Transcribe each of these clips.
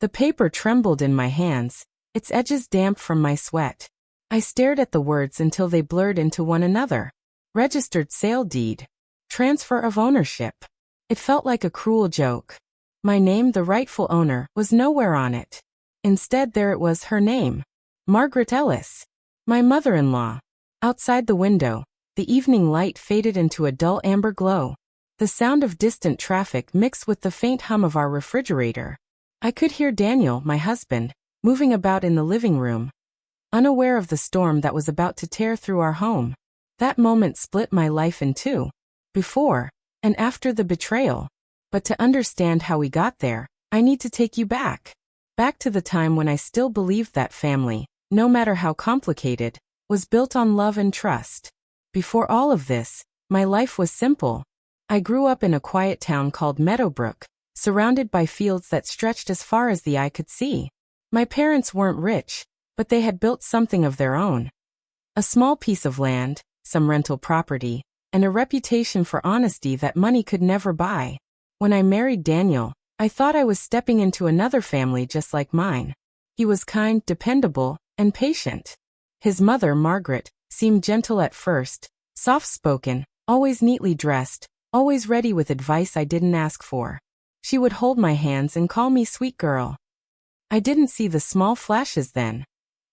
The paper trembled in my hands, its edges damp from my sweat. I stared at the words until they blurred into one another. Registered sale deed. Transfer of ownership. It felt like a cruel joke. My name, the rightful owner, was nowhere on it. Instead, there it was, her name. Margaret Ellis. My mother-in-law. Outside the window, the evening light faded into a dull amber glow. The sound of distant traffic mixed with the faint hum of our refrigerator. I could hear Daniel, my husband, moving about in the living room, unaware of the storm that was about to tear through our home. That moment split my life in two. Before and after the betrayal. But to understand how we got there, I need to take you back. Back to the time when I still believed that family, no matter how complicated, was built on love and trust. Before all of this, my life was simple. I grew up in a quiet town called Meadowbrook, surrounded by fields that stretched as far as the eye could see. My parents weren't rich, but they had built something of their own. A small piece of land, some rental property, and a reputation for honesty that money could never buy. When I married Daniel, I thought I was stepping into another family just like mine. He was kind, dependable, and patient. His mother, Margaret, seemed gentle at first, soft-spoken, always neatly dressed, always ready with advice I didn't ask for. She would hold my hands and call me sweet girl. I didn't see the small flashes then.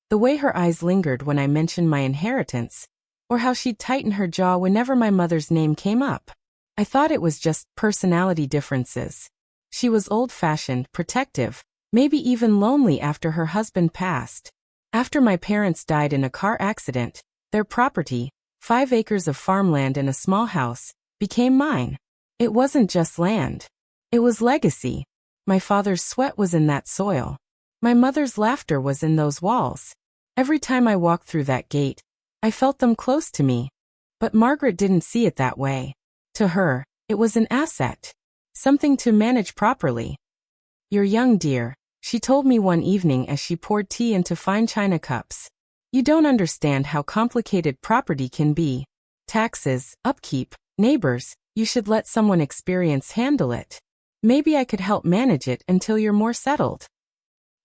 The way her eyes lingered when I mentioned my inheritance, or how she'd tighten her jaw whenever my mother's name came up. I thought it was just personality differences. She was old-fashioned, protective, maybe even lonely after her husband passed. After my parents died in a car accident, their property, 5 acres of farmland and a small house, became mine. It wasn't just land. It was legacy. My father's sweat was in that soil. My mother's laughter was in those walls. Every time I walked through that gate, I felt them close to me. But Margaret didn't see it that way. To her, it was an asset. Something to manage properly. "You're young, dear," she told me one evening as she poured tea into fine china cups. "You don't understand how complicated property can be. Taxes, upkeep, neighbors, you should let someone experienced handle it. Maybe I could help manage it until you're more settled."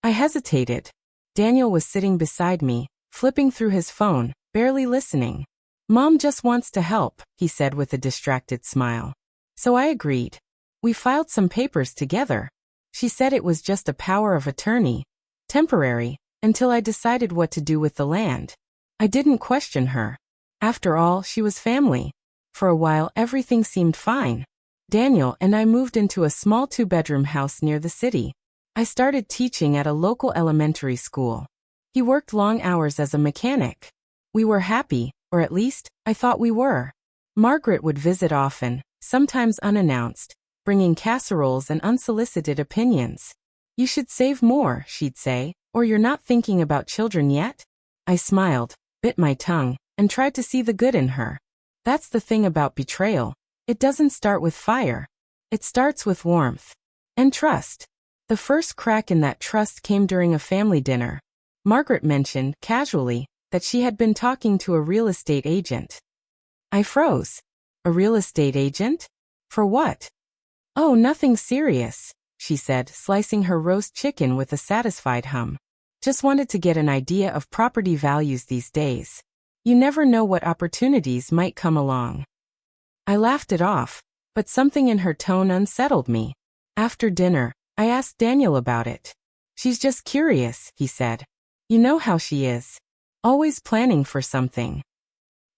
I hesitated. Daniel was sitting beside me, flipping through his phone, barely listening. "Mom just wants to help," he said with a distracted smile. So I agreed. We filed some papers together. She said it was just a power of attorney, temporary, until I decided what to do with the land. I didn't question her. After all, she was family. For a while, everything seemed fine. Daniel and I moved into a small 2-bedroom house near the city. I started teaching at a local elementary school. He worked long hours as a mechanic. We were happy, or at least, I thought we were. Margaret would visit often, sometimes unannounced, bringing casseroles and unsolicited opinions. "You should save more," she'd say, "or you're not thinking about children yet?" I smiled, bit my tongue, and tried to see the good in her. That's the thing about betrayal. It doesn't start with fire. It starts with warmth. And trust. The first crack in that trust came during a family dinner. Margaret mentioned, casually, that she had been talking to a real estate agent. I froze. A real estate agent? For what? "Oh, nothing serious," she said, slicing her roast chicken with a satisfied hum. "Just wanted to get an idea of property values these days. You never know what opportunities might come along." I laughed it off, but something in her tone unsettled me. After dinner, I asked Daniel about it. "She's just curious," he said. "You know how she is. Always planning for something."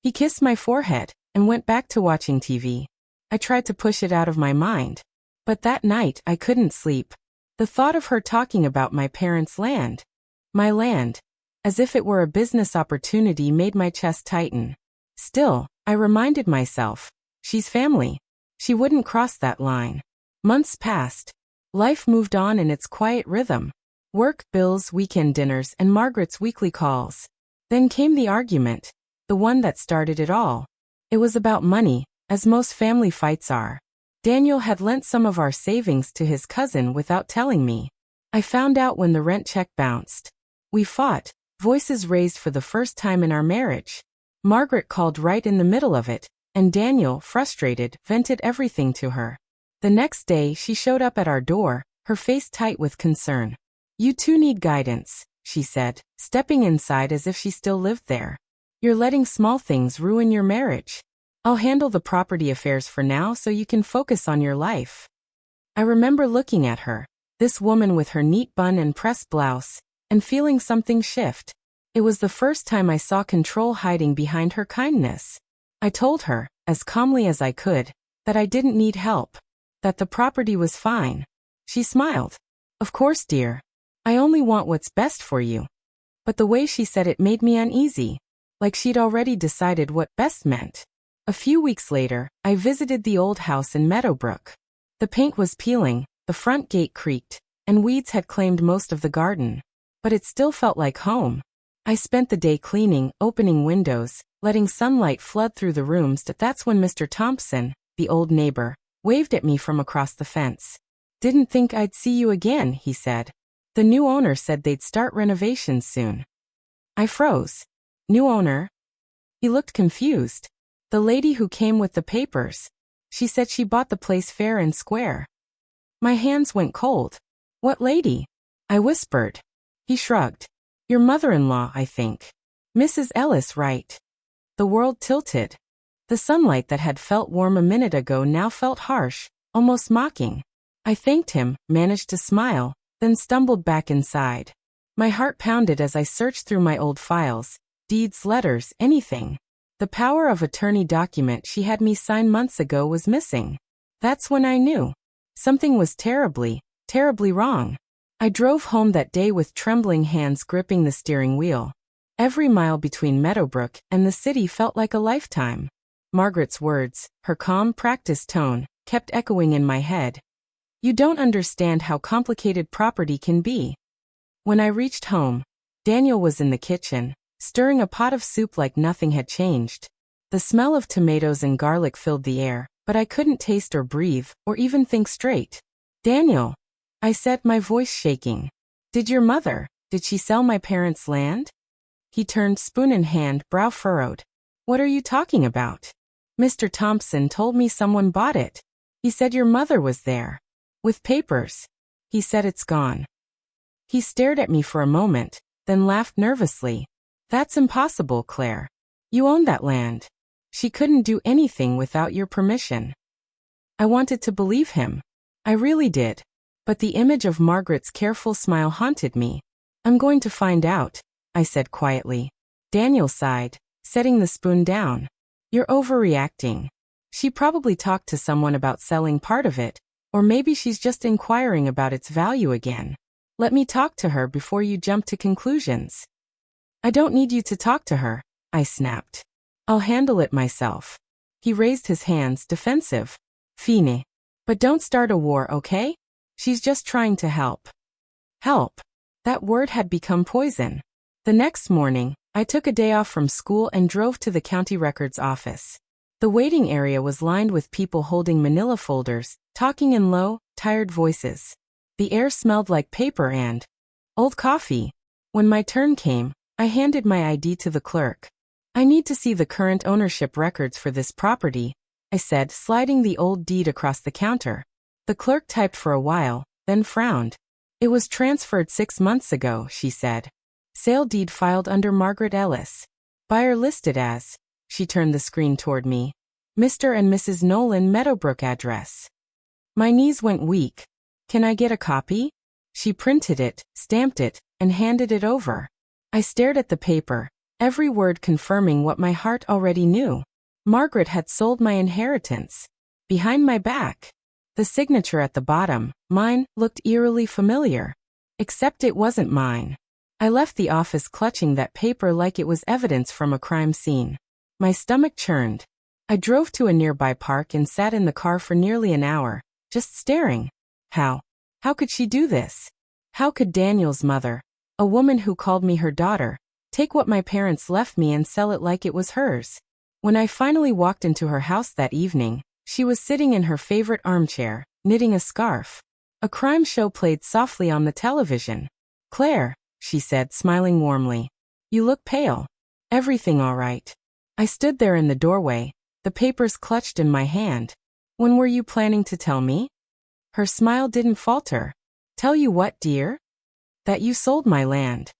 He kissed my forehead and went back to watching TV. I tried to push it out of my mind. But that night, I couldn't sleep. The thought of her talking about my parents' land, my land, as if it were a business opportunity, made my chest tighten. Still, I reminded myself, she's family. She wouldn't cross that line. Months passed. Life moved on in its quiet rhythm. Work, bills, weekend dinners, and Margaret's weekly calls. Then came the argument, the one that started it all. It was about money, as most family fights are. Daniel had lent some of our savings to his cousin without telling me. I found out when the rent check bounced. We fought, voices raised for the first time in our marriage. Margaret called right in the middle of it, and Daniel, frustrated, vented everything to her. The next day, she showed up at our door, her face tight with concern. You two need guidance, she said, stepping inside as if she still lived there. You're letting small things ruin your marriage. I'll handle the property affairs for now so you can focus on your life. I remember looking at her, this woman with her neat bun and pressed blouse, and feeling something shift. It was the first time I saw control hiding behind her kindness. I told her, as calmly as I could, that I didn't need help, that the property was fine. She smiled. Of course, dear. I only want what's best for you. But the way she said it made me uneasy, like she'd already decided what best meant. A few weeks later, I visited the old house in Meadowbrook. The paint was peeling, the front gate creaked, and weeds had claimed most of the garden. But it still felt like home. I spent the day cleaning, opening windows, letting sunlight flood through the rooms. That's when Mr. Thompson, the old neighbor, waved at me from across the fence. Didn't think I'd see you again, he said. The new owner said they'd start renovations soon. I froze. New owner? He looked confused. The lady who came with the papers. She said she bought the place fair and square. My hands went cold. What lady? I whispered. He shrugged. Your mother-in-law, I think. Mrs. Ellis, right? The world tilted. The sunlight that had felt warm a minute ago now felt harsh, almost mocking. I thanked him, managed to smile, then stumbled back inside. My heart pounded as I searched through my old files, deeds, letters, anything. The power of attorney document she had me sign months ago was missing. That's when I knew. Something was terribly, terribly wrong. I drove home that day with trembling hands gripping the steering wheel. Every mile between Meadowbrook and the city felt like a lifetime. Margaret's words, her calm, practiced tone, kept echoing in my head. You don't understand how complicated property can be. When I reached home, Daniel was in the kitchen, stirring a pot of soup like nothing had changed. The smell of tomatoes and garlic filled the air, but I couldn't taste or breathe, or even think straight. Daniel, I said, my voice shaking. Did she sell my parents' land? He turned, spoon in hand, brow furrowed. What are you talking about? Mr. Thompson told me someone bought it. He said your mother was there. With papers. He said it's gone. He stared at me for a moment, then laughed nervously. That's impossible, Claire. You own that land. She couldn't do anything without your permission. I wanted to believe him. I really did. But the image of Margaret's careful smile haunted me. I'm going to find out, I said quietly. Daniel sighed, setting the spoon down. You're overreacting. She probably talked to someone about selling part of it, or maybe she's just inquiring about its value again. Let me talk to her before you jump to conclusions. I don't need you to talk to her, I snapped. I'll handle it myself. He raised his hands, defensive. Fine. But don't start a war, okay? She's just trying to help. Help. That word had become poison. The next morning, I took a day off from school and drove to the county records office. The waiting area was lined with people holding manila folders, talking in low, tired voices. The air smelled like paper and old coffee. When my turn came, I handed my ID to the clerk. I need to see the current ownership records for this property, I said, sliding the old deed across the counter. The clerk typed for a while, then frowned. It was transferred 6 months ago, she said. Sale deed filed under Margaret Ellis. Buyer listed as, she turned the screen toward me, Mr. and Mrs. Nolan, Meadowbrook address. My knees went weak. Can I get a copy? She printed it, stamped it, and handed it over. I stared at the paper, every word confirming what my heart already knew. Margaret had sold my inheritance. Behind my back. The signature at the bottom, mine, looked eerily familiar. Except it wasn't mine. I left the office clutching that paper like it was evidence from a crime scene. My stomach churned. I drove to a nearby park and sat in the car for nearly an hour, just staring. How could she do this? How could Daniel's mother, a woman who called me her daughter, take what my parents left me and sell it like it was hers? When I finally walked into her house that evening, she was sitting in her favorite armchair, knitting a scarf. A crime show played softly on the television. Claire, she said, smiling warmly. You look pale. Everything all right? I stood there in the doorway, the papers clutched in my hand. When were you planning to tell me? Her smile didn't falter. Tell you what, dear? That you sold my land.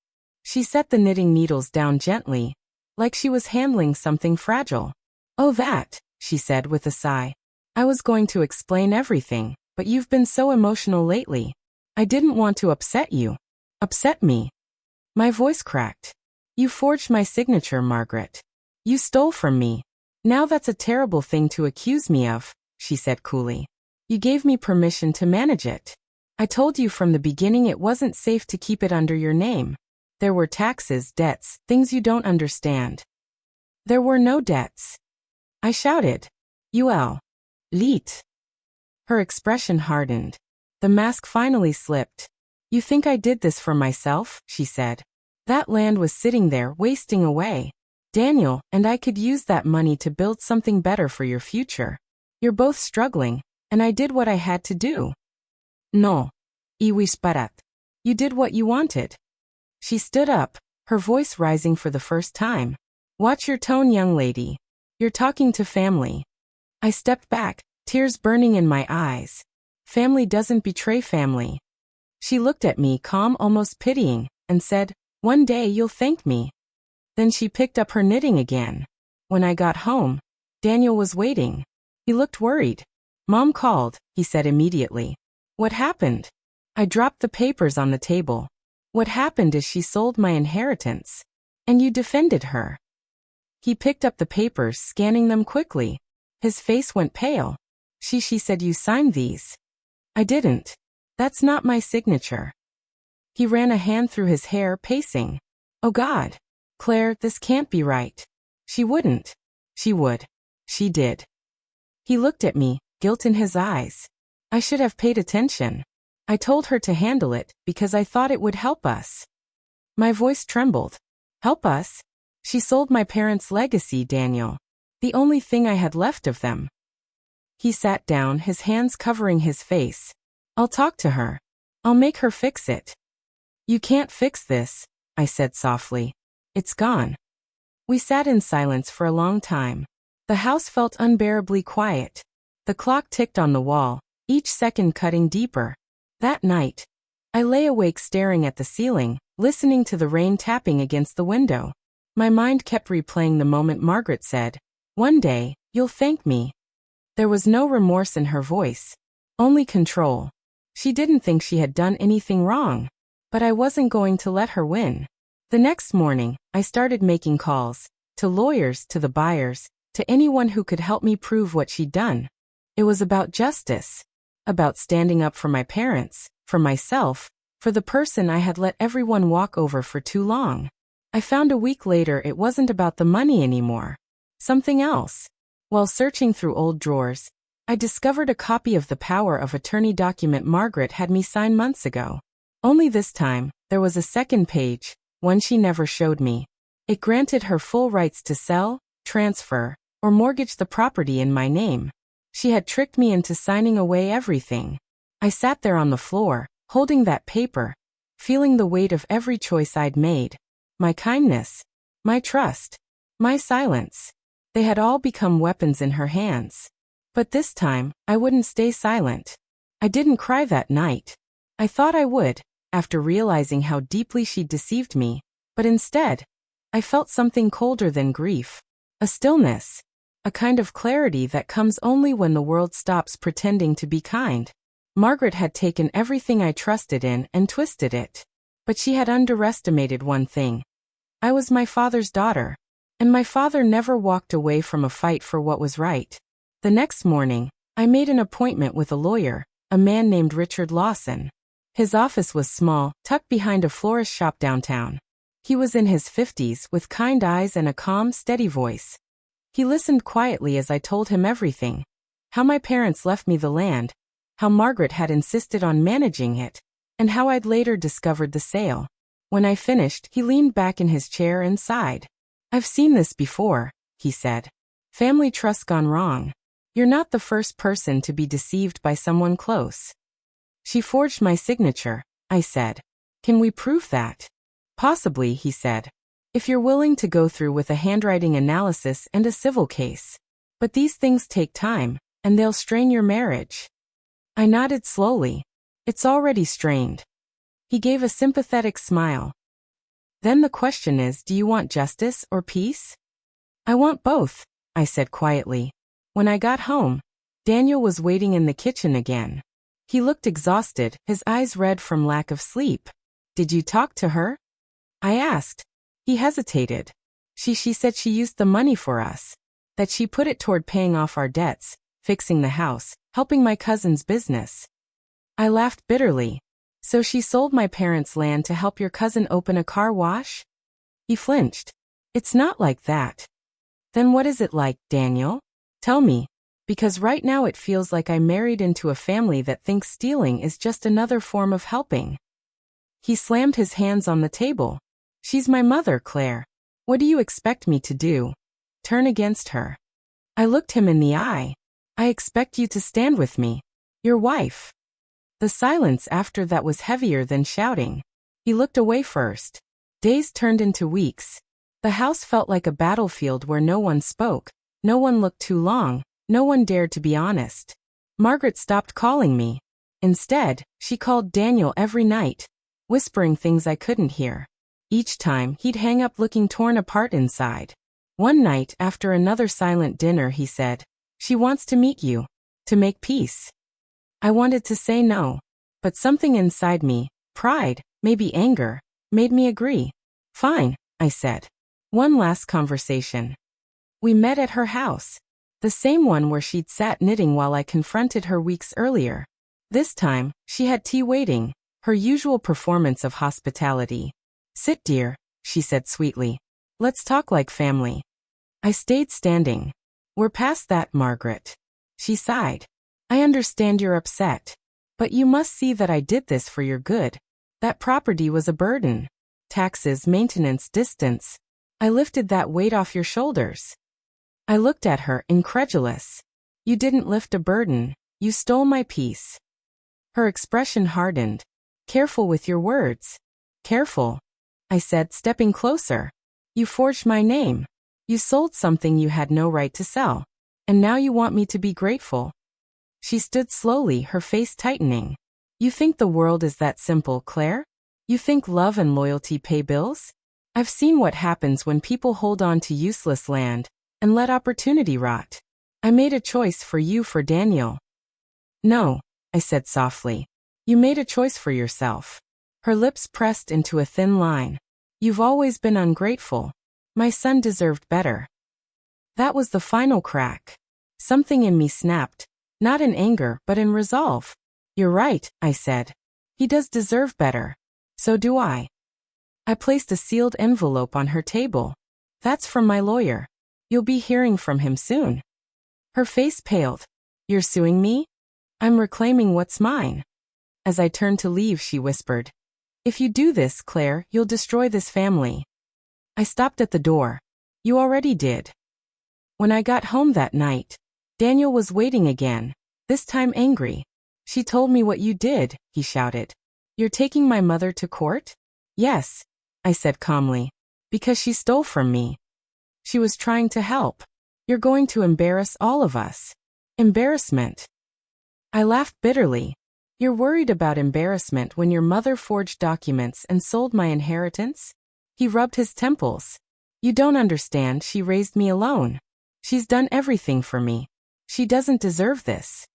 She set the knitting needles down gently, like she was handling something fragile. Oh, that, she said with a sigh. I was going to explain everything, but you've been so emotional lately. I didn't want to upset you. Upset me. My voice cracked. You forged my signature, Margaret. You stole from me. Now that's a terrible thing to accuse me of, she said coolly. You gave me permission to manage it. I told you from the beginning it wasn't safe to keep it under your name. There were taxes, debts, things you don't understand. There were no debts. I shouted. Uel. Leet. Her expression hardened. The mask finally slipped. You think I did this for myself, she said. That land was sitting there, wasting away. Daniel and I could use that money to build something better for your future. You're both struggling, and I did what I had to do. No. Iwisparat. You did what you wanted. She stood up, her voice rising for the first time. Watch your tone, young lady. You're talking to family. I stepped back, tears burning in my eyes. Family doesn't betray family. She looked at me calm, almost pitying, and said, one day you'll thank me. Then she picked up her knitting again. When I got home, Daniel was waiting. He looked worried. Mom called, he said immediately. What happened? I dropped the papers on the table. What happened is she sold my inheritance. And you defended her. He picked up the papers, scanning them quickly. His face went pale. She said you signed these. I didn't. That's not my signature. He ran a hand through his hair, pacing. Oh God. Claire, this can't be right. She wouldn't. She would. She did. He looked at me, guilt in his eyes. I should have paid attention. I told her to handle it because I thought it would help us. My voice trembled. Help us? She sold my parents' legacy, Daniel. The only thing I had left of them. He sat down, his hands covering his face. I'll talk to her. I'll make her fix it. You can't fix this, I said softly. It's gone. We sat in silence for a long time. The house felt unbearably quiet. The clock ticked on the wall, each second cutting deeper. That night, I lay awake staring at the ceiling, listening to the rain tapping against the window. My mind kept replaying the moment Margaret said, one day, you'll thank me. There was no remorse in her voice, only control. She didn't think she had done anything wrong, but I wasn't going to let her win. The next morning, I started making calls, to lawyers, to the buyers, to anyone who could help me prove what she'd done. It was about justice, about standing up for my parents, for myself, for the person I had let everyone walk over for too long. I found a week later it wasn't about the money anymore. Something else. While searching through old drawers, I discovered a copy of the power of attorney document Margaret had me sign months ago. Only this time, there was a second page, one she never showed me. It granted her full rights to sell, transfer, or mortgage the property in my name. She had tricked me into signing away everything. I sat there on the floor, holding that paper, feeling the weight of every choice I'd made. My kindness, my trust, my silence. They had all become weapons in her hands. But this time, I wouldn't stay silent. I didn't cry that night. I thought I would, after realizing how deeply she'd deceived me, but instead, I felt something colder than grief. A stillness. A kind of clarity that comes only when the world stops pretending to be kind. Margaret had taken everything I trusted in and twisted it. But she had underestimated one thing. I was my father's daughter, and my father never walked away from a fight for what was right. The next morning, I made an appointment with a lawyer, a man named Richard Lawson. His office was small, tucked behind a florist shop downtown. He was in his 50s, with kind eyes and a calm, steady voice. He listened quietly as I told him everything. How my parents left me the land, how Margaret had insisted on managing it, and how I'd later discovered the sale. When I finished, he leaned back in his chair and sighed. I've seen this before, he said. Family trust gone wrong. You're not the first person to be deceived by someone close. She forged my signature, I said. Can we prove that? Possibly, he said. If you're willing to go through with a handwriting analysis and a civil case. But these things take time, and they'll strain your marriage. I nodded slowly. It's already strained. He gave a sympathetic smile. Then the question is, do you want justice or peace? I want both, I said quietly. When I got home, Daniel was waiting in the kitchen again. He looked exhausted, his eyes red from lack of sleep. Did you talk to her? I asked. He hesitated. She said she used the money for us. That she put it toward paying off our debts, fixing the house, helping my cousin's business. I laughed bitterly. So she sold my parents' land to help your cousin open a car wash? He flinched. It's not like that. Then what is it like, Daniel? Tell me. Because right now it feels like I married into a family that thinks stealing is just another form of helping. He slammed his hands on the table. She's my mother, Claire. What do you expect me to do? Turn against her? I looked him in the eye. I expect you to stand with me. Your wife. The silence after that was heavier than shouting. He looked away first. Days turned into weeks. The house felt like a battlefield where no one spoke, no one looked too long, no one dared to be honest. Margaret stopped calling me. Instead, she called Daniel every night, whispering things I couldn't hear. Each time, he'd hang up looking torn apart inside. One night, after another silent dinner, he said, "She wants to meet you. To make peace." I wanted to say no, but something inside me, pride, maybe anger, made me agree. Fine, I said. One last conversation. We met at her house. The same one where she'd sat knitting while I confronted her weeks earlier. This time, she had tea waiting, her usual performance of hospitality. "Sit, dear," she said sweetly. "Let's talk like family." I stayed standing. "We're past that, Margaret." She sighed. "I understand you're upset. But you must see that I did this for your good. That property was a burden. Taxes, maintenance, distance. I lifted that weight off your shoulders." I looked at her, incredulous. "You didn't lift a burden. You stole my peace." Her expression hardened. "Careful with your words." "Careful," I said, stepping closer. "You forged my name. You sold something you had no right to sell. And now you want me to be grateful." She stood slowly, her face tightening. "You think the world is that simple, Claire? You think love and loyalty pay bills? I've seen what happens when people hold on to useless land and let opportunity rot. I made a choice for you, for Daniel." "No," I said softly. "You made a choice for yourself." Her lips pressed into a thin line. "You've always been ungrateful. My son deserved better." That was the final crack. Something in me snapped, not in anger but in resolve. "You're right," I said. "He does deserve better. So do I." I placed a sealed envelope on her table. "That's from my lawyer. You'll be hearing from him soon." Her face paled. "You're suing me?" "I'm reclaiming what's mine." As I turned to leave, she whispered, "If you do this, Claire, you'll destroy this family." I stopped at the door. "You already did." When I got home that night, Daniel was waiting again, this time angry. "She told me what you did," he shouted. "You're taking my mother to court?" "Yes," I said calmly. "Because she stole from me. She was trying to help. You're going to embarrass all of us." "Embarrassment?" I laughed bitterly. "You're worried about embarrassment when your mother forged documents and sold my inheritance?" He rubbed his temples. "You don't understand, she raised me alone. She's done everything for me. She doesn't deserve this."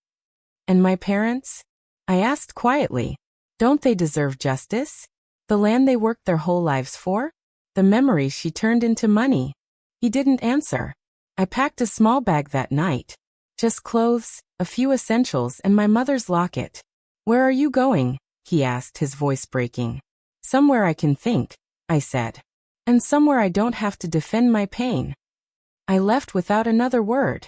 "And my parents?" I asked quietly. "Don't they deserve justice? The land they worked their whole lives for? The memories she turned into money?" He didn't answer. I packed a small bag that night. Just clothes, a few essentials, and my mother's locket. "Where are you going?" he asked, his voice breaking. "Somewhere I can think," I said. "And somewhere I don't have to defend my pain." I left without another word.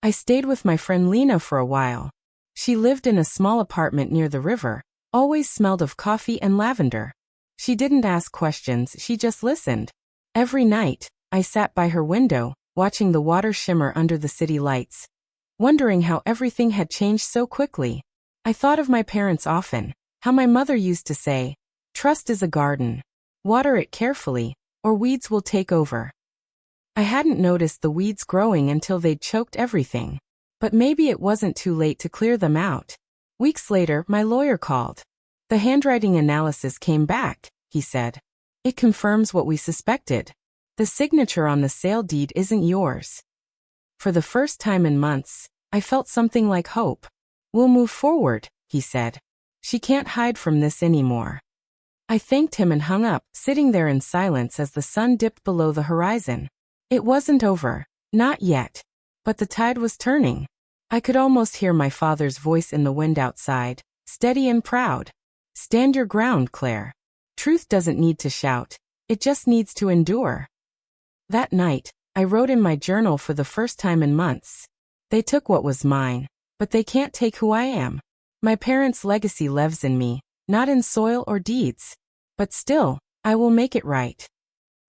I stayed with my friend Lena for a while. She lived in a small apartment near the river, always smelled of coffee and lavender. She didn't ask questions, she just listened. Every night, I sat by her window, watching the water shimmer under the city lights, wondering how everything had changed so quickly. I thought of my parents often, how my mother used to say, "Trust is a garden. Water it carefully, or weeds will take over." I hadn't noticed the weeds growing until they'd choked everything. But maybe it wasn't too late to clear them out. Weeks later, my lawyer called. The handwriting analysis came back, he said. It confirms what we suspected. The signature on the sale deed isn't yours. For the first time in months, I felt something like hope. We'll move forward, he said. She can't hide from this anymore. I thanked him and hung up, sitting there in silence as the sun dipped below the horizon. It wasn't over. Not yet. But the tide was turning. I could almost hear my father's voice in the wind outside, steady and proud. Stand your ground, Claire. Truth doesn't need to shout. It just needs to endure. That night, I wrote in my journal for the first time in months. They took what was mine, but they can't take who I am. My parents' legacy lives in me, not in soil or deeds. But still, I will make it right.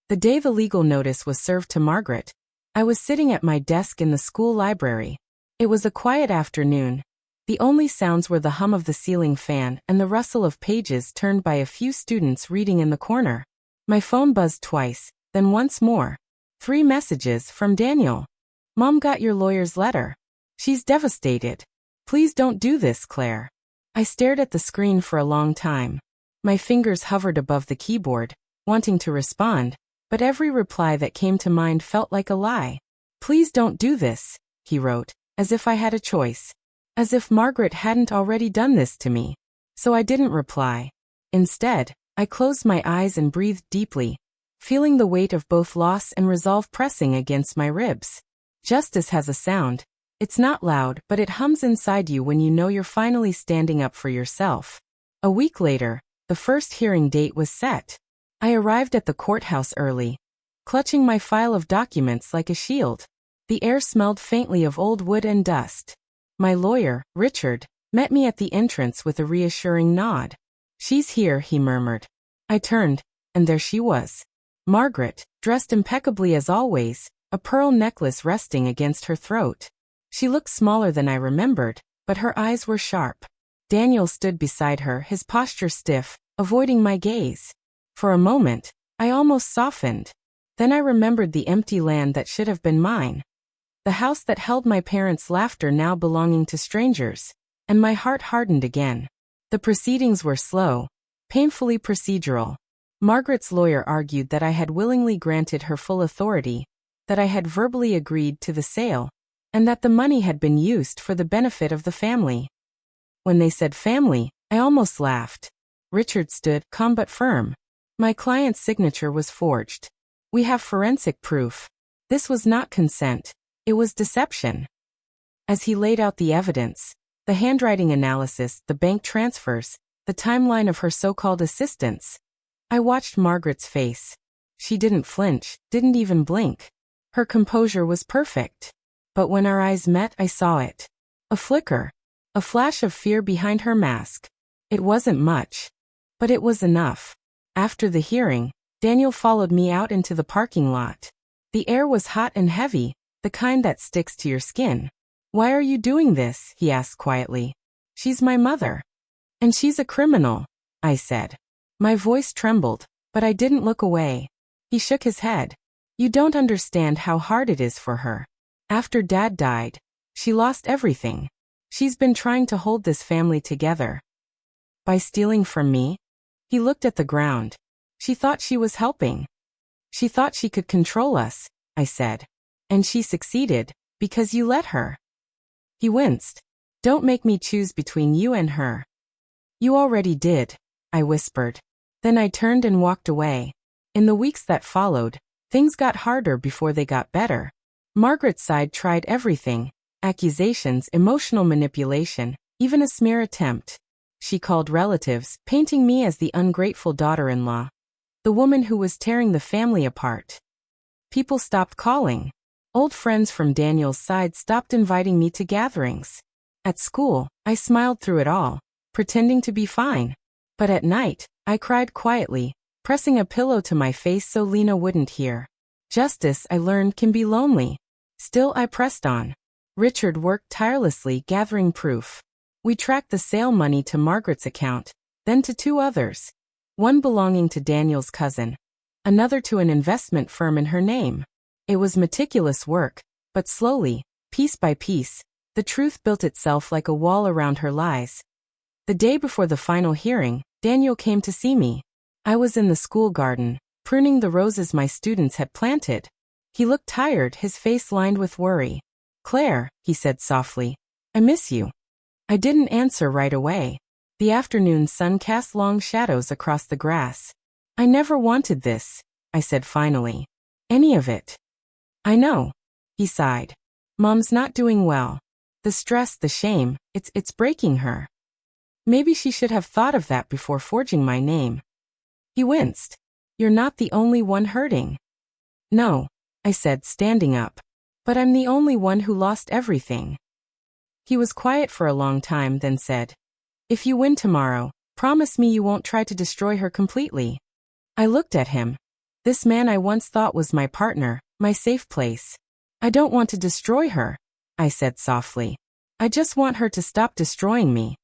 The day the legal notice was served to Margaret, I was sitting at my desk in the school library. It was a quiet afternoon. The only sounds were the hum of the ceiling fan and the rustle of pages turned by a few students reading in the corner. My phone buzzed twice, then once more. 3 messages from Daniel. Mom got your lawyer's letter. She's devastated. Please don't do this, Claire. I stared at the screen for a long time. My fingers hovered above the keyboard, wanting to respond, but every reply that came to mind felt like a lie. Please don't do this, he wrote, as if I had a choice. As if Margaret hadn't already done this to me. So I didn't reply. Instead, I closed my eyes and breathed deeply, feeling the weight of both loss and resolve pressing against my ribs. Justice has a sound. It's not loud, but it hums inside you when you know you're finally standing up for yourself. A week later, the first hearing date was set. I arrived at the courthouse early, clutching my file of documents like a shield. The air smelled faintly of old wood and dust. My lawyer, Richard, met me at the entrance with a reassuring nod. She's here, he murmured. I turned, and there she was. Margaret, dressed impeccably as always, a pearl necklace resting against her throat. She looked smaller than I remembered, but her eyes were sharp. Daniel stood beside her, his posture stiff, avoiding my gaze. For a moment, I almost softened. Then I remembered the empty land that should have been mine. The house that held my parents' laughter now belonging to strangers, and my heart hardened again. The proceedings were slow, painfully procedural. Margaret's lawyer argued that I had willingly granted her full authority, that I had verbally agreed to the sale, and that the money had been used for the benefit of the family. When they said family, I almost laughed. Richard stood, calm but firm. My client's signature was forged. We have forensic proof. This was not consent. It was deception. As he laid out the evidence, the handwriting analysis, the bank transfers, the timeline of her so-called assistants, I watched Margaret's face. She didn't flinch, didn't even blink. Her composure was perfect. But when our eyes met, I saw it. A flicker. A flash of fear behind her mask. It wasn't much. But it was enough. After the hearing, Daniel followed me out into the parking lot. The air was hot and heavy, the kind that sticks to your skin. Why are you doing this? He asked quietly. She's my mother. And she's a criminal, I said. My voice trembled, but I didn't look away. He shook his head. You don't understand how hard it is for her. After Dad died, she lost everything. She's been trying to hold this family together. By stealing from me? He looked at the ground. She thought she was helping. She thought she could control us, I said. And she succeeded, because you let her. He winced. Don't make me choose between you and her. You already did, I whispered. Then I turned and walked away. In the weeks that followed, things got harder before they got better. Margaret's side tried everything. Accusations, emotional manipulation, even a smear attempt. She called relatives, painting me as the ungrateful daughter-in-law. The woman who was tearing the family apart. People stopped calling. Old friends from Daniel's side stopped inviting me to gatherings. At school, I smiled through it all, pretending to be fine. But at night, I cried quietly, pressing a pillow to my face so Lena wouldn't hear. Justice, I learned, can be lonely. Still, I pressed on. Richard worked tirelessly gathering proof. We tracked the sale money to Margaret's account, then to 2 others. One belonging to Daniel's cousin, another to an investment firm in her name. It was meticulous work, but slowly, piece by piece, the truth built itself like a wall around her lies. The day before the final hearing, Daniel came to see me. I was in the school garden, pruning the roses my students had planted. He looked tired, his face lined with worry. "Claire," he said softly, "I miss you." I didn't answer right away. The afternoon sun cast long shadows across the grass. "I never wanted this," I said finally. "Any of it." "I know." He sighed. "Mom's not doing well. The stress, the shame, it's breaking her. Maybe she should have thought of that before forging my name." He winced. "You're not the only one hurting." "No," I said, standing up. "But I'm the only one who lost everything." He was quiet for a long time, then said, "If you win tomorrow, promise me you won't try to destroy her completely." I looked at him. This man I once thought was my partner, my safe place. "I don't want to destroy her," I said softly. "I just want her to stop destroying me."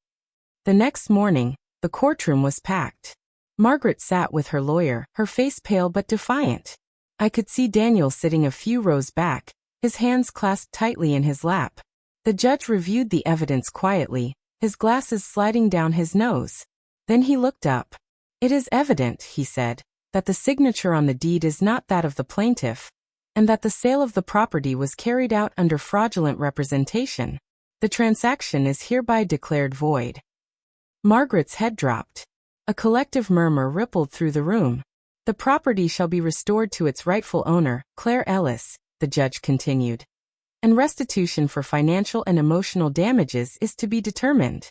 The next morning, the courtroom was packed. Margaret sat with her lawyer, her face pale but defiant. I could see Daniel sitting a few rows back, his hands clasped tightly in his lap. The judge reviewed the evidence quietly, his glasses sliding down his nose. Then he looked up. "It is evident," he said, "that the signature on the deed is not that of the plaintiff, and that the sale of the property was carried out under fraudulent representation. The transaction is hereby declared void." Margaret's head dropped. A collective murmur rippled through the room. "The property shall be restored to its rightful owner, Claire Ellis," the judge continued. "And restitution for financial and emotional damages is to be determined."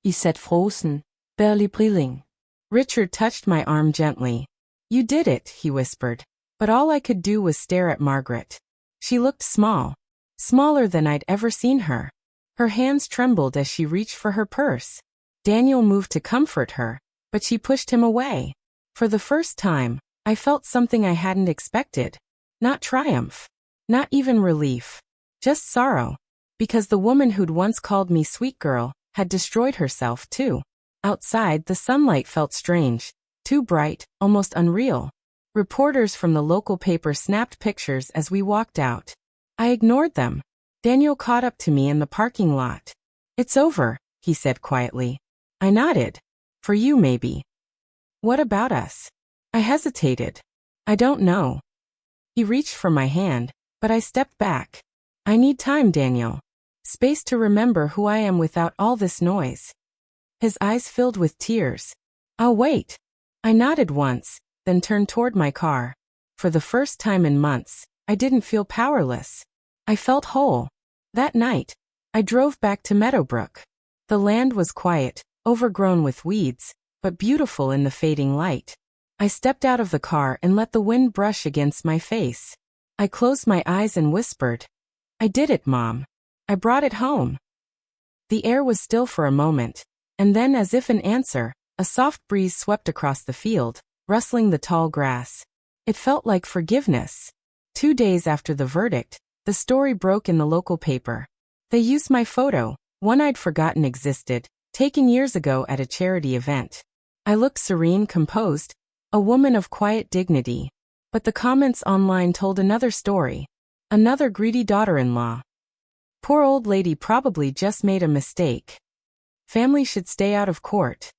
He said frozen, barely breathing. Richard touched my arm gently. "You did it," he whispered. But all I could do was stare at Margaret. She looked small. Smaller than I'd ever seen her. Her hands trembled as she reached for her purse. Daniel moved to comfort her, but she pushed him away. For the first time, I felt something I hadn't expected. Not triumph. Not even relief. Just sorrow. Because the woman who'd once called me sweet girl had destroyed herself too. Outside, the sunlight felt strange. Too bright, almost unreal. Reporters from the local paper snapped pictures as we walked out. I ignored them. Daniel caught up to me in the parking lot. "It's over," he said quietly. I nodded. "For you, maybe." "What about us?" I hesitated. "I don't know." He reached for my hand, but I stepped back. "I need time, Daniel. Space to remember who I am without all this noise." His eyes filled with tears. "I'll wait." I nodded once, then turned toward my car. For the first time in months, I didn't feel powerless. I felt whole. That night, I drove back to Meadowbrook. The land was quiet, overgrown with weeds, but beautiful in the fading light. I stepped out of the car and let the wind brush against my face. I closed my eyes and whispered, "I did it, Mom. I brought it home." The air was still for a moment, and then as if in answer, a soft breeze swept across the field, rustling the tall grass. It felt like forgiveness. 2 days after the verdict, the story broke in the local paper. They used my photo, one I'd forgotten existed, taken years ago at a charity event. I looked serene, composed, a woman of quiet dignity. But the comments online told another story. Another greedy daughter-in-law. Poor old lady probably just made a mistake. Family should stay out of court.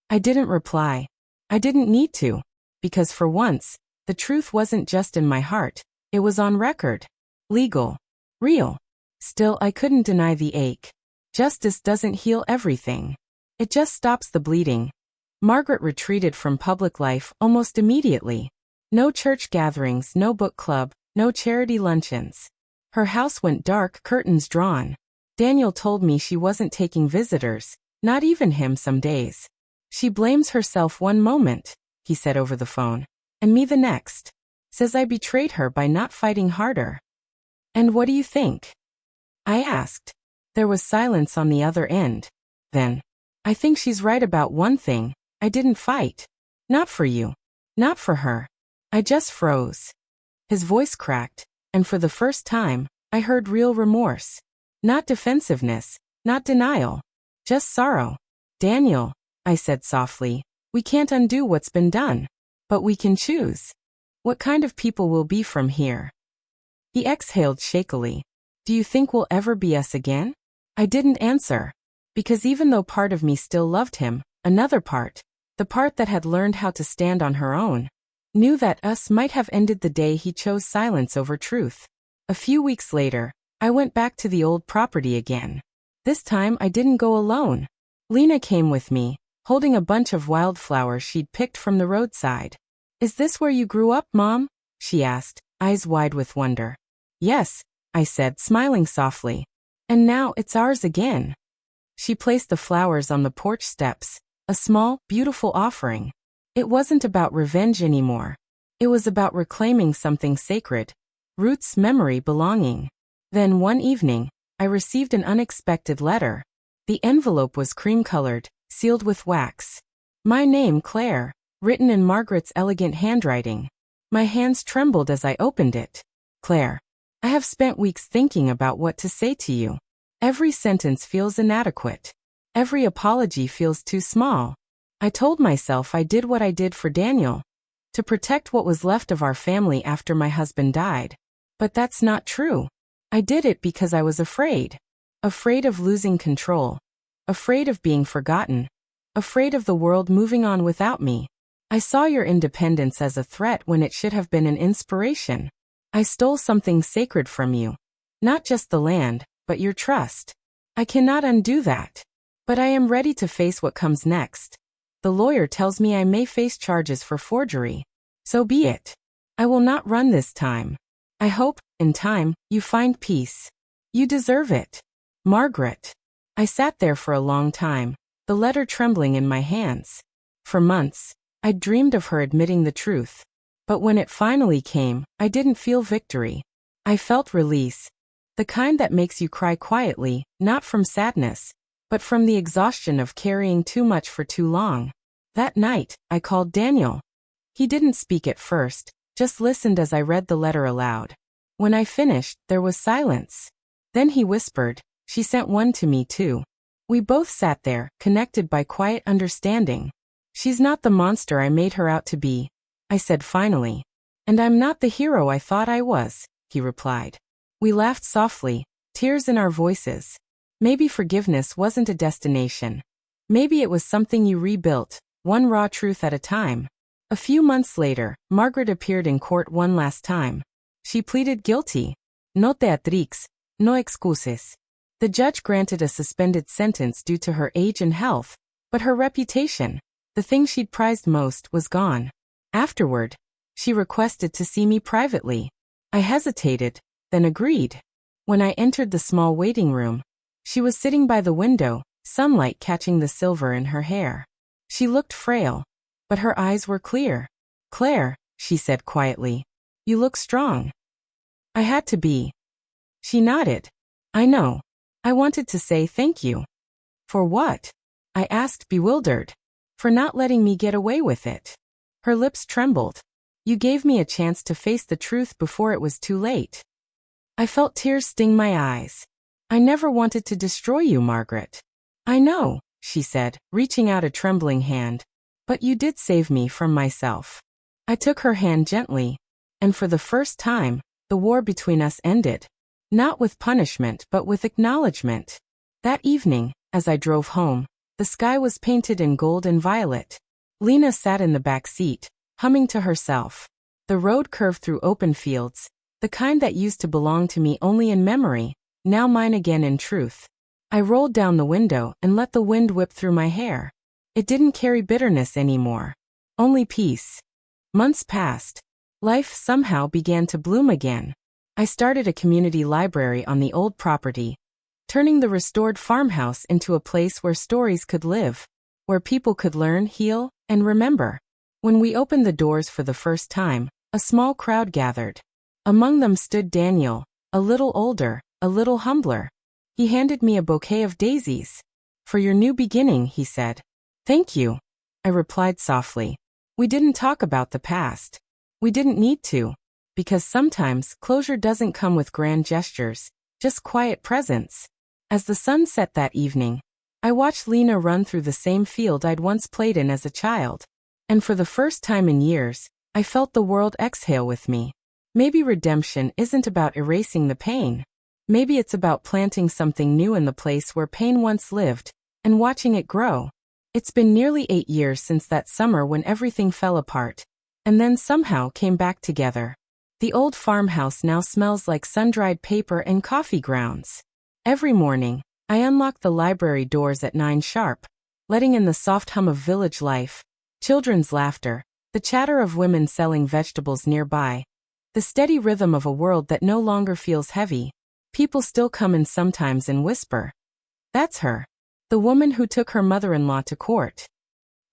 I didn't reply. I didn't need to. Because for once, the truth wasn't just in my heart, it was on record. Legal. Real. Still, I couldn't deny the ache. Justice doesn't heal everything. It just stops the bleeding. Margaret retreated from public life almost immediately. No church gatherings, no book club, no charity luncheons. Her house went dark, curtains drawn. Daniel told me she wasn't taking visitors, not even him some days. "She blames herself one moment," he said over the phone, "and me the next. Says I betrayed her by not fighting harder." "And what do you think?" I asked. There was silence on the other end. Then, "I think she's right about one thing. I didn't fight. Not for you. Not for her." I just froze. His voice cracked, and for the first time, I heard real remorse. Not defensiveness, not denial. Just sorrow. "Daniel," I said softly, "we can't undo what's been done. But we can choose. What kind of people we'll be from here." He exhaled shakily. "Do you think we'll ever be us again?" I didn't answer. Because even though part of me still loved him, another part, the part that had learned how to stand on her own, knew that us might have ended the day he chose silence over truth. A few weeks later, I went back to the old property again. This time I didn't go alone. Lena came with me, holding a bunch of wildflowers she'd picked from the roadside. "Is this where you grew up, Mom?" she asked, eyes wide with wonder. "Yes," I said, smiling softly. "And now it's ours again." She placed the flowers on the porch steps, a small, beautiful offering. It wasn't about revenge anymore. It was about reclaiming something sacred, roots, memory, belonging. Then one evening, I received an unexpected letter. The envelope was cream-colored, sealed with wax. My name, Claire, written in Margaret's elegant handwriting. My hands trembled as I opened it. "Claire, I have spent weeks thinking about what to say to you. Every sentence feels inadequate. Every apology feels too small. I told myself I did what I did for Daniel, to protect what was left of our family after my husband died. But that's not true. I did it because I was afraid. Afraid of losing control. Afraid of being forgotten. Afraid of the world moving on without me. I saw your independence as a threat when it should have been an inspiration. I stole something sacred from you. Not just the land, but your trust. I cannot undo that. But I am ready to face what comes next. The lawyer tells me I may face charges for forgery. So be it. I will not run this time. I hope, in time, you find peace. You deserve it. Margaret." I sat there for a long time, the letter trembling in my hands. For months, I'd dreamed of her admitting the truth. But when it finally came, I didn't feel victory. I felt release. The kind that makes you cry quietly, not from sadness, but from the exhaustion of carrying too much for too long. That night, I called Daniel. He didn't speak at first, just listened as I read the letter aloud. When I finished, there was silence. Then he whispered, "She sent one to me too." We both sat there, connected by quiet understanding. "She's not the monster I made her out to be," I said finally. "And I'm not the hero I thought I was," he replied. We laughed softly, tears in our voices. Maybe forgiveness wasn't a destination. Maybe it was something you rebuilt, one raw truth at a time. A few months later, Margaret appeared in court one last time. She pleaded guilty. No teatrix, no excuses. The judge granted a suspended sentence due to her age and health, but her reputation, the thing she'd prized most, was gone. Afterward, she requested to see me privately. I hesitated, then agreed. When I entered the small waiting room, she was sitting by the window, sunlight catching the silver in her hair. She looked frail, but her eyes were clear. "Claire," she said quietly, "you look strong." I had to be. She nodded. "I know. I wanted to say thank you." "For what?" I asked, bewildered. "For not letting me get away with it." Her lips trembled. "You gave me a chance to face the truth before it was too late." I felt tears sting my eyes. "I never wanted to destroy you, Margaret." "I know," she said, reaching out a trembling hand. "But you did save me from myself." I took her hand gently, and for the first time, the war between us ended. Not with punishment but with acknowledgement. That evening, as I drove home, the sky was painted in gold and violet. Lena sat in the back seat, humming to herself. The road curved through open fields, the kind that used to belong to me only in memory, now mine again in truth. I rolled down the window and let the wind whip through my hair. It didn't carry bitterness anymore. Only peace. Months passed. Life somehow began to bloom again. I started a community library on the old property, turning the restored farmhouse into a place where stories could live, where people could learn, heal, and remember. When we opened the doors for the first time, a small crowd gathered. Among them stood Daniel, a little older, a little humbler. He handed me a bouquet of daisies. "For your new beginning," he said. "Thank you," I replied softly. We didn't talk about the past. We didn't need to, because sometimes closure doesn't come with grand gestures, just quiet presence. As the sun set that evening, I watched Lena run through the same field I'd once played in as a child. And for the first time in years, I felt the world exhale with me. Maybe redemption isn't about erasing the pain. Maybe it's about planting something new in the place where pain once lived, and watching it grow. It's been nearly 8 years since that summer when everything fell apart, and then somehow came back together. The old farmhouse now smells like sun-dried paper and coffee grounds. Every morning, I unlock the library doors at 9 sharp, letting in the soft hum of village life, children's laughter, the chatter of women selling vegetables nearby, the steady rhythm of a world that no longer feels heavy. People still come in sometimes and whisper, "That's her, the woman who took her mother-in-law to court."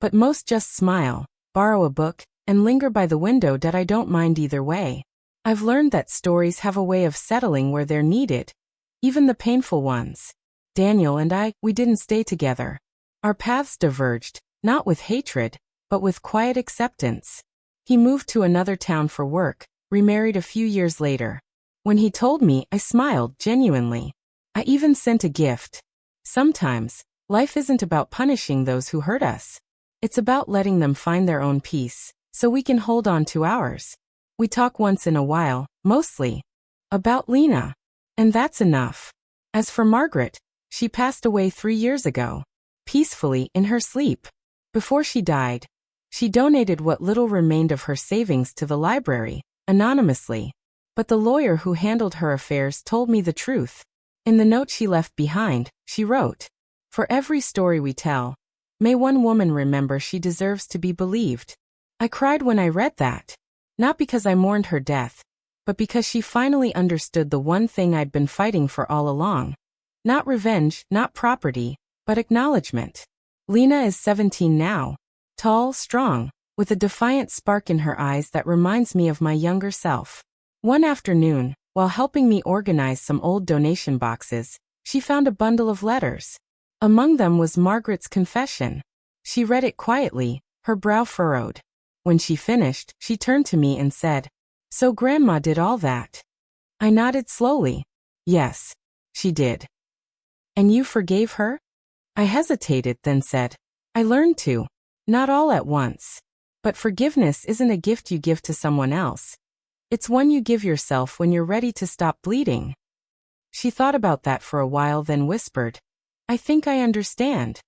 But most just smile, borrow a book, and linger by the window that I don't mind either way. I've learned that stories have a way of settling where they're needed, even the painful ones. Daniel and I, we didn't stay together. Our paths diverged, not with hatred, but with quiet acceptance. He moved to another town for work, remarried a few years later. When he told me, I smiled genuinely. I even sent a gift. Sometimes, life isn't about punishing those who hurt us. It's about letting them find their own peace, so we can hold on to ours. We talk once in a while, mostly about Lena. And that's enough. As for Margaret, she passed away 3 years ago, peacefully in her sleep. Before she died, she donated what little remained of her savings to the library, anonymously. But the lawyer who handled her affairs told me the truth. In the note she left behind, she wrote, "For every story we tell, may one woman remember she deserves to be believed." I cried when I read that. Not because I mourned her death, but because she finally understood the one thing I'd been fighting for all along. Not revenge, not property, but acknowledgement. Lena is 17 now, tall, strong, with a defiant spark in her eyes that reminds me of my younger self. One afternoon, while helping me organize some old donation boxes, she found a bundle of letters. Among them was Margaret's confession. She read it quietly, her brow furrowed. When she finished, she turned to me and said, "So Grandma did all that?" I nodded slowly. "Yes, she did." "And you forgave her?" I hesitated, then said, "I learned to. Not all at once. But forgiveness isn't a gift you give to someone else. It's one you give yourself when you're ready to stop bleeding." She thought about that for a while, then whispered, "I think I understand."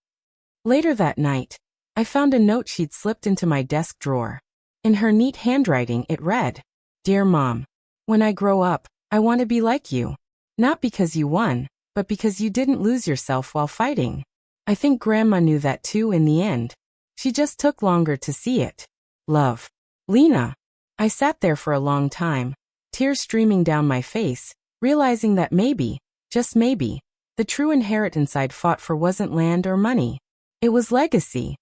Later that night, I found a note she'd slipped into my desk drawer. In her neat handwriting, it read, "Dear Mom, when I grow up, I want to be like you. Not because you won, but because you didn't lose yourself while fighting." I think Grandma knew that too in the end. She just took longer to see it. Love. Lena. I sat there for a long time, tears streaming down my face, realizing that maybe, just maybe, the true inheritance I'd fought for wasn't land or money. It was legacy.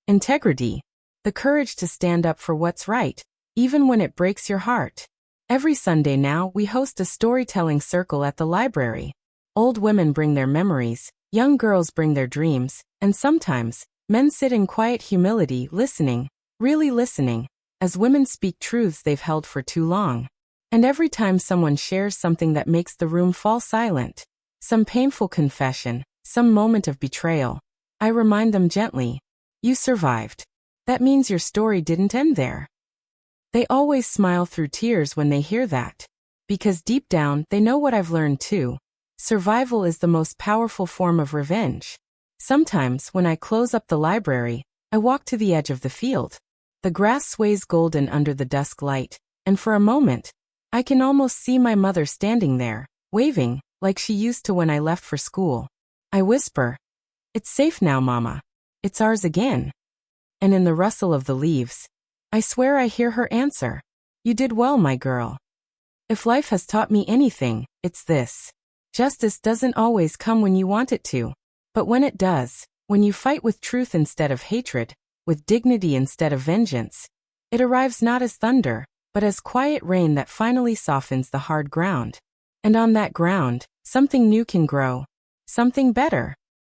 Integrity. The courage to stand up for what's right, even when it breaks your heart. Every Sunday now, we host a storytelling circle at the library. Old women bring their memories, young girls bring their dreams, and sometimes, men sit in quiet humility, listening, really listening, as women speak truths they've held for too long. And every time someone shares something that makes the room fall silent, some painful confession, some moment of betrayal, I remind them gently, "You survived. That means your story didn't end there." They always smile through tears when they hear that. Because deep down, they know what I've learned too. Survival is the most powerful form of revenge. Sometimes, when I close up the library, I walk to the edge of the field. The grass sways golden under the dusk light, and for a moment, I can almost see my mother standing there, waving, like she used to when I left for school. I whisper, "It's safe now, Mama. It's ours again." And in the rustle of the leaves, I swear I hear her answer, "You did well, my girl." If life has taught me anything, it's this. Justice doesn't always come when you want it to. But when it does, when you fight with truth instead of hatred, with dignity instead of vengeance, it arrives not as thunder, but as quiet rain that finally softens the hard ground. And on that ground, something new can grow. Something better.